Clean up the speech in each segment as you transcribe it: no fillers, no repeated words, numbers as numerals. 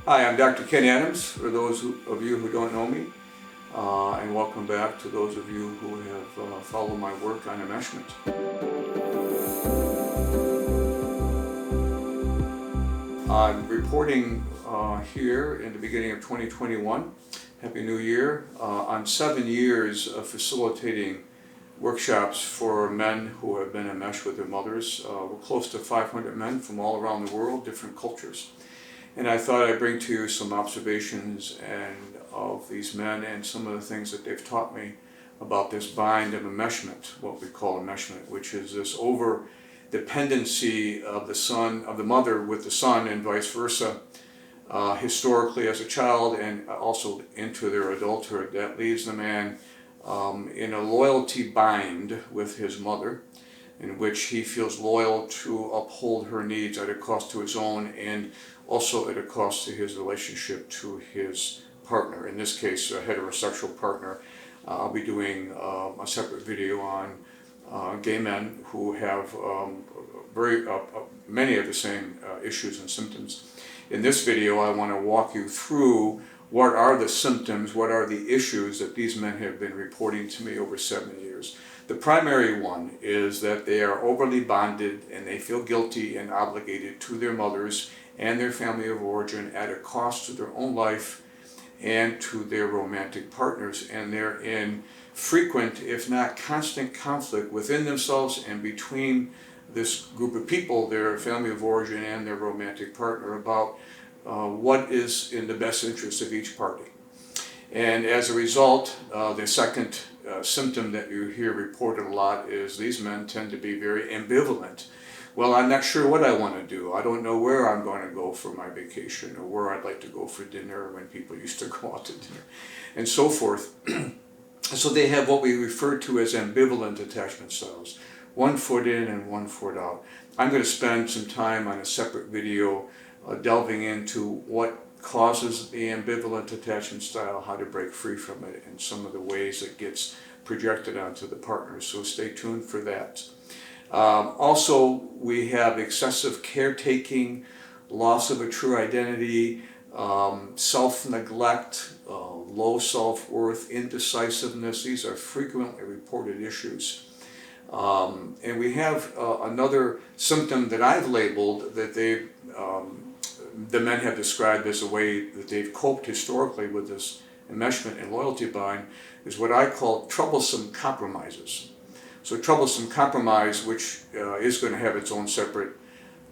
Hi, I'm Dr. Ken Adams, for those of you who don't know me, and welcome back to those of you who have followed my work on enmeshment. I'm reporting here in the beginning of 2021. Happy New Year. On 7 years of facilitating workshops for men who have been enmeshed with their mothers. We're close to 500 men from all around the world, different cultures. And I thought I'd bring to you some observations of these men and some of the things that they've taught me about this bind of enmeshment, what we call enmeshment, which is this over dependency of the mother with the son and vice versa, historically as a child and also into their adulthood, that leaves the man in a loyalty bind with his mother, in which he feels loyal to uphold her needs at a cost to his own and also at a cost to his relationship to his partner, in this case a heterosexual partner. I'll be doing a separate video on gay men who have many of the same issues and symptoms. In this video I want to walk you through what are the symptoms, what are the issues that these men have been reporting to me over 7 years. The primary one is that they are overly bonded and they feel guilty and obligated to their mothers and their family of origin at a cost to their own life and to their romantic partners. And they're in frequent, if not constant, conflict within themselves and between this group of people, their family of origin and their romantic partner, about what is in the best interest of each party. And as a result, the second symptom that you hear reported a lot is these men tend to be very ambivalent. Well, I'm not sure what I want to do. I don't know where I'm going to go for my vacation or where I'd like to go for dinner when people used to go out to dinner and so forth. So they have what we refer to as ambivalent attachment styles, 1 foot in and 1 foot out. I'm going to spend some time on a separate video delving into what causes the ambivalent attachment style, how to break free from it, and some of the ways it gets projected onto the partners. So stay tuned for that. Also, we have excessive caretaking, loss of a true identity, self-neglect, low self-worth, indecisiveness. These are frequently reported issues. And we have another symptom that I've labeled that the men have described as a way that they've coped historically with this enmeshment and loyalty bind, is what I call troublesome compromises. So troublesome compromise, which is going to have its own separate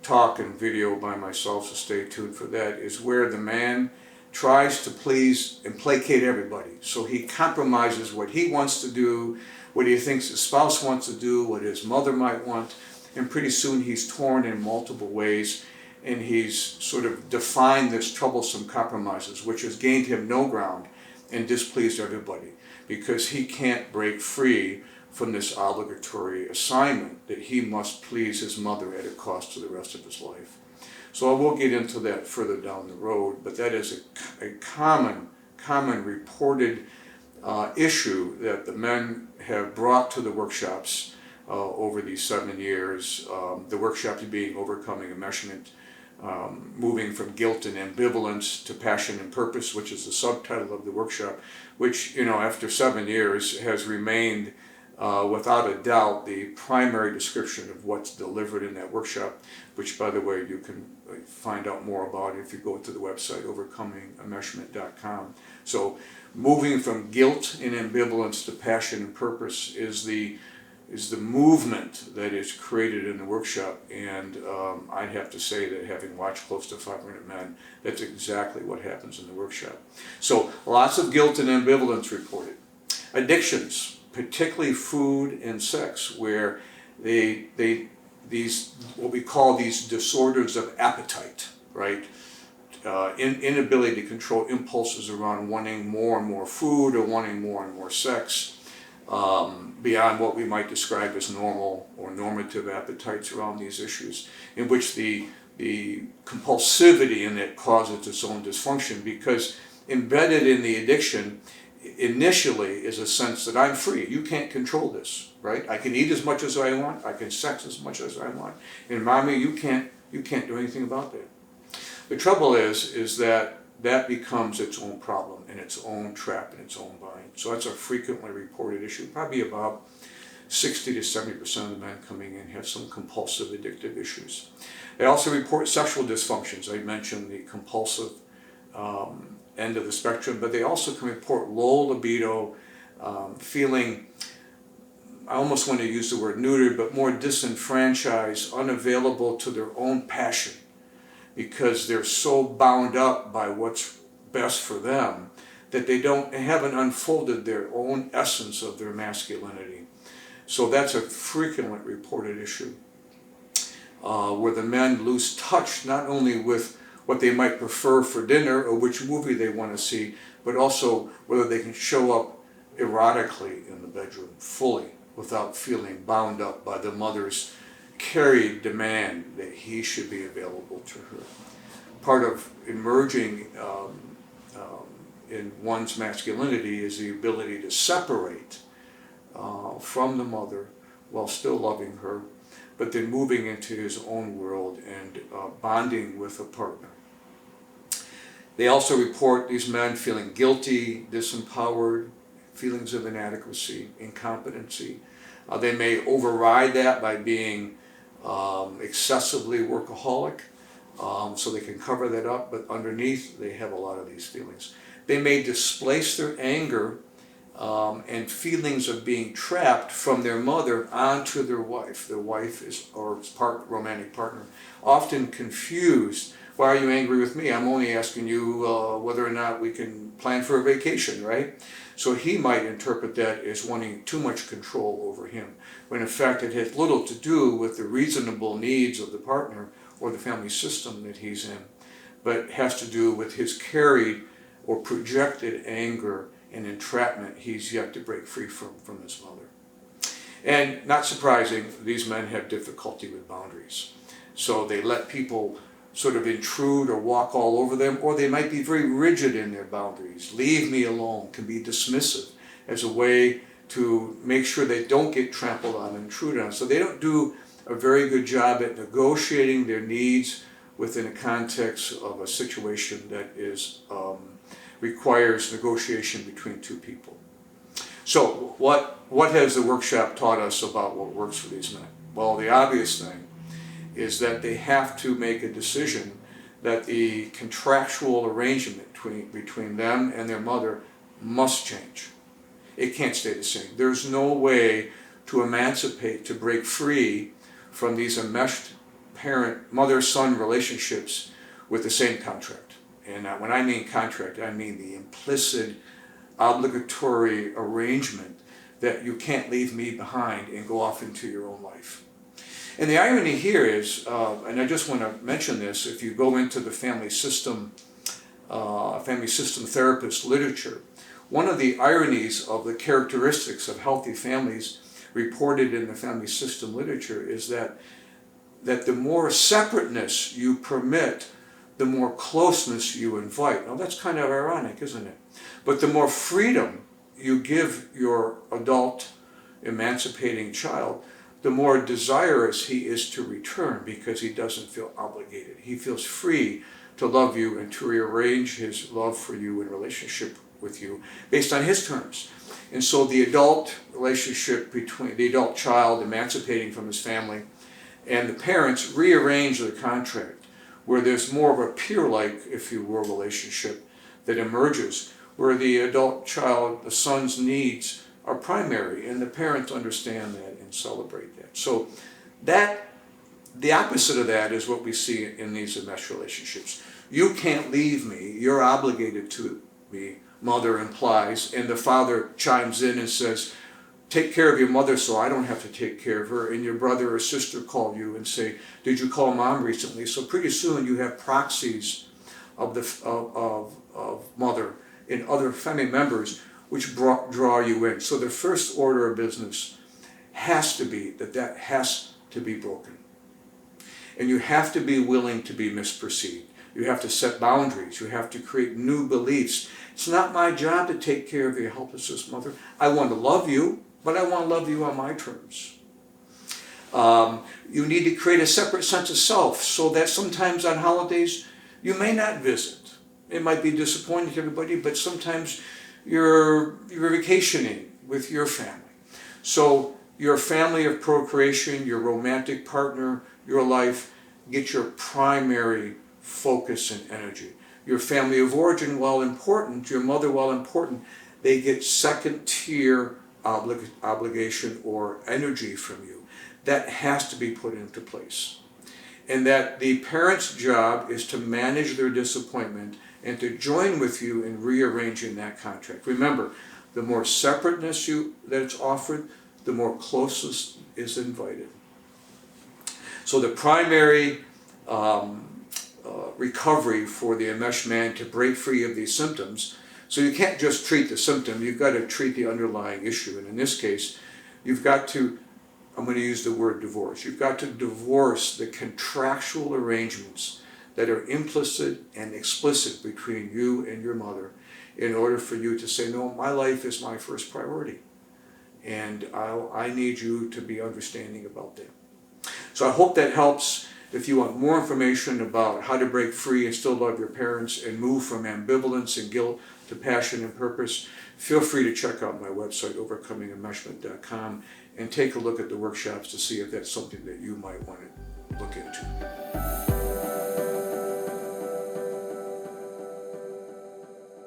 talk and video by myself, so stay tuned for that, is where the man tries to please and placate everybody. So he compromises what he wants to do, what he thinks his spouse wants to do, what his mother might want, and pretty soon he's torn in multiple ways, and he's sort of defined this troublesome compromises, which has gained him no ground and displeased everybody, because he can't break free from this obligatory assignment that he must please his mother at a cost to the rest of his life. So I will get into that further down the road, but that is a common reported issue that the men have brought to the workshops over these 7 years. The workshops being Overcoming Enmeshment, moving from guilt and ambivalence to passion and purpose, which is the subtitle of the workshop, which, after 7 years has remained without a doubt the primary description of what's delivered in that workshop, which, by the way, you can find out more about if you go to the website overcomingenmeshment.com. So moving from guilt and ambivalence to passion and purpose is the movement that is created in the workshop, and I'd have to say that, having watched close to 500 men, that's exactly what happens in the workshop. So lots of guilt and ambivalence reported. Addictions, particularly food and sex, where these what we call these disorders of appetite, right? Inability to control impulses around wanting more and more food or wanting more and more sex, beyond what we might describe as normal or normative appetites around these issues, in which the compulsivity in it causes its own dysfunction, because embedded in the addiction initially is a sense that I'm free. You can't control this, right? I can eat as much as I want. I can sex as much as I want. And mommy, you can't do anything about that. The trouble is that that becomes its own problem and its own trap and its own bind. So that's a frequently reported issue. Probably about 60 to 70% of the men coming in have some compulsive addictive issues. They also report sexual dysfunctions. I mentioned the compulsive end of the spectrum, but they also can report low libido, feeling, I almost want to use the word neutered, but more disenfranchised, unavailable to their own passion, because they're so bound up by what's best for them that they haven't unfolded their own essence of their masculinity. So that's a frequently reported issue, where the men lose touch not only with what they might prefer for dinner or which movie they want to see, but also whether they can show up erotically in the bedroom fully without feeling bound up by the mother's carried demand that he should be available to her. Part of emerging in one's masculinity is the ability to separate from the mother while still loving her, but then moving into his own world and bonding with a partner. They also report these men feeling guilty, disempowered, feelings of inadequacy, incompetency. They may override that by being excessively workaholic, so they can cover that up, but underneath they have a lot of these feelings. They may displace their anger and feelings of being trapped from their mother onto their wife. Their wife is, or romantic partner, often confused. Why are you angry with me? I'm only asking you whether or not we can plan for a vacation, right? So he might interpret that as wanting too much control over him, when in fact it has little to do with the reasonable needs of the partner or the family system that he's in, but has to do with his carried or projected anger and entrapment he's yet to break free from his mother. And not surprising, these men have difficulty with boundaries. So they let people sort of intrude or walk all over them, or they might be very rigid in their boundaries. Leave me alone can be dismissive as a way to make sure they don't get trampled on and intruded on. So they don't do a very good job at negotiating their needs within a context of a situation that is requires negotiation between two people. So what has the workshop taught us about what works for these men? Well, the obvious thing is that they have to make a decision that the contractual arrangement between them and their mother must change. It can't stay the same. There's no way to emancipate, to break free from these enmeshed mother-son relationships with the same contract. And when I mean contract, I mean the implicit, obligatory arrangement that you can't leave me behind and go off into your own life. And the irony here is, and I just want to mention this, if you go into the family system therapist literature, one of the ironies of the characteristics of healthy families reported in the family system literature is that the more separateness you permit, the more closeness you invite. Now that's kind of ironic, isn't it? But the more freedom you give your adult, emancipating child, the more desirous he is to return because he doesn't feel obligated. He feels free to love you and to rearrange his love for you in relationship with you based on his terms. And so the adult relationship between the adult child emancipating from his family and the parents rearrange the contract where there's more of a peer-like, if you will, relationship that emerges, where the adult child, the son's needs are primary, and the parents understand that and celebrate that. So the opposite of that is what we see in these enmeshed relationships. You can't leave me, you're obligated to me, mother implies, and the father chimes in and says, take care of your mother so I don't have to take care of her, and your brother or sister call you and say, did you call mom recently? So pretty soon you have proxies of mother and other family members which draw you in. So the first order of business has to be that has to be broken. And you have to be willing to be misperceived. You have to set boundaries. You have to create new beliefs. It's not my job to take care of your helpless mother. I want to love you, but I want to love you on my terms. You need to create a separate sense of self so that sometimes on holidays you may not visit. it might be disappointing to everybody, but sometimes you're vacationing with your family. So your family of procreation, your romantic partner, your life, get your primary focus and energy. Your family of origin, while important, your mother, while important, they get second tier obligation or energy from you. That has to be put into place. And that the parent's job is to manage their disappointment and to join with you in rearranging that contract. Remember, the more separateness that's offered, the more closeness is invited. So the primary recovery for the enmeshed man to break free of these symptoms, so you can't just treat the symptom, you've got to treat the underlying issue. And in this case, you've got to, I'm going to use the word divorce, you've got to divorce the contractual arrangements that are implicit and explicit between you and your mother in order for you to say, no, my life is my first priority. And I need you to be understanding about that. So I hope that helps. If you want more information about how to break free and still love your parents and move from ambivalence and guilt to passion and purpose, feel free to check out my website, overcomingenmeshment.com, and take a look at the workshops to see if that's something that you might want to look into.